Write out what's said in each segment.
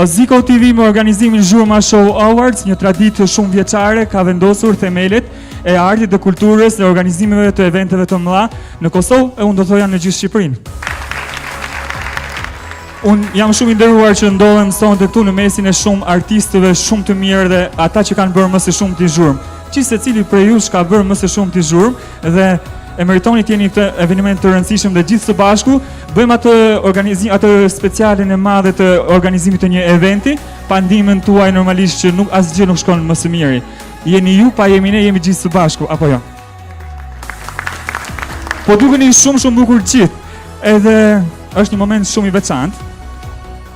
Ziko TV me organizimin Zhurma Show Awards, një traditë shumë vjeçare, ka vendosur themelet e artit dhe kulturës dhe organizimeve të eventeve të mëdha në Kosovë e unë do thoja në gjithë Shqipërinë. Unë jam shumë i nderuar që ndodhem sonte këtu në mesin e shumë artistëve shumë të mirë dhe ata që kanë bërë më së shumti zhurmë. Që secili prej jush ka bërë më së shumti zhurmë dhe e meritoni të jeni këtë eveniment të rëndësishëm dhe gjithë së bashku bëjmë atë specialin e madhe të organizimit të një eventi, pa ndihmën tuaj normalisht që asgjë nuk shkon më së miri. Jeni ju, pa jemi ne, jemi gjithë së bashku, apo jo? Po dukeni shumë bukur gjithë, edhe është një moment shumë i veçantë.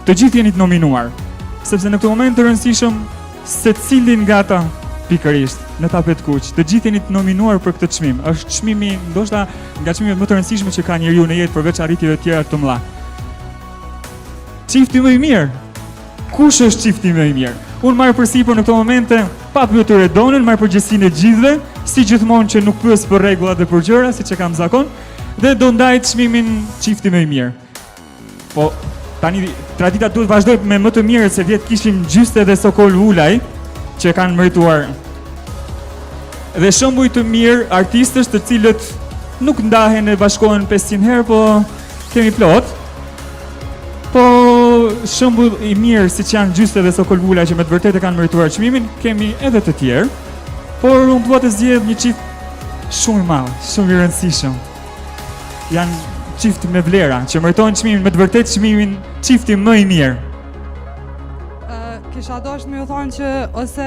Të gjithë jeni të nominuar, sepse në këtë moment të rëndësishëm secilin nga ata pikërisht në tapet kuq, të gjithë jeni të nominuar për këtë çmim. Është çmimi ndoshta nga çmimet më të rëndësishme që ka njeriu në jetë përveç arritjeve të tjera të mëdha. Çifti më i mirë. Kush është çifti më i mirë? Unë marr përsipër në këtë momente pa pyetur Redonën, marr përgjegjësinë e gjithëve, si gjithmonë që nuk pyes për rregullat dhe për gjëra, siç e kam zakon, dhe do ndaj çmimin çifti më i mirë. Po tani tradita duhet vazhdoj me më të mirë se vjet kishim Gjyste dhe Sokol Ulaj që kanë merituar. Dhe shembuj të mirë artistësh të cilët nuk ndahen e bashkohen 500 herë, po kemi plot. Po shembull i mirë siç janë Gjyste dhe Sokol Ulaj që me të vërtetë kanë merituar çmimin, kemi edhe të tjerë. Por unë dua të zgjedh një çift shumë i madh, shumë i rëndësishëm. Janë çifti me vlera që meritojnë çmimin, me të vërtetë çmimin çifti më i mirë. Kisha dashur më u thonë që ose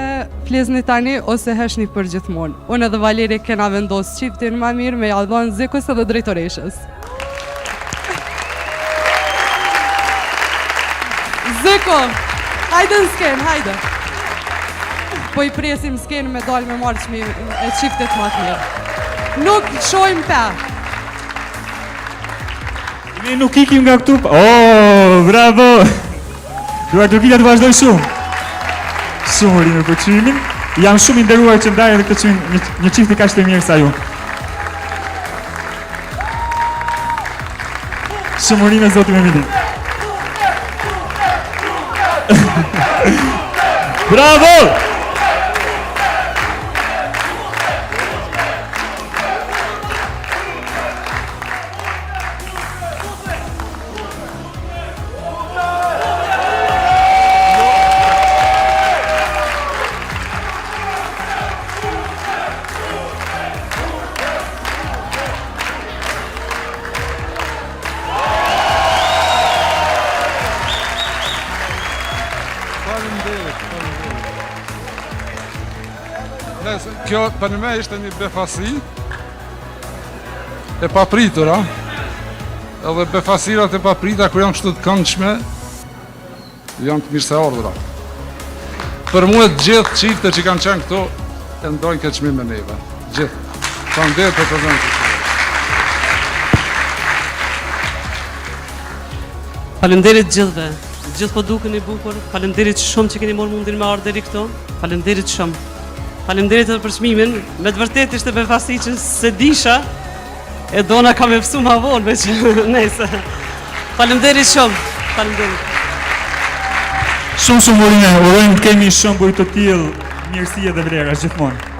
flisni tani ose heshni për gjithmonë. Unë edhe Valeri kena vendosur çiftin më mirë me ja dhënë Zikos edhe drejtoreshës. Ziko, hajde në skenë, hajde. Po i presim skenë me dalë me marrë çmimin e çiftit më të mirë. Nuk shojmë pa. Ne nuk ikim nga këtu. Oh, bravo! Duar Turqia të vazhdoj shumë. Shumë rime për çmimin. Jam shumë i nderuar që ndaj edhe këtë çmim një çift i kaq të mirë sa ju. Shumë rime zoti me midin. Bravo! Kjo për në me ishte një befasi e papritur, edhe befasirat e paprita kër janë kështu të këndshme janë të mirëse ardhura. Për mu e gjithë çifte që kanë qenë këtu e ndojnë këtë çmim me neve. Gjithë. Faleminderit për prezencën. Faleminderit gjithëve. Gjithë po dukeni bukur. Faleminderit shumë që keni marrë mundin me ardhur deri këtu. Faleminderit shumë. Faleminderit edhe për çmimin. Me të vërtetë ishte befasi që se disha e dona ka me pësu ma vonë, veç nëse. Faleminderit shumë. Faleminderit. Shumë urime, urojmë të kemi shembuj të tillë mirësie dhe vlera gjithmonë.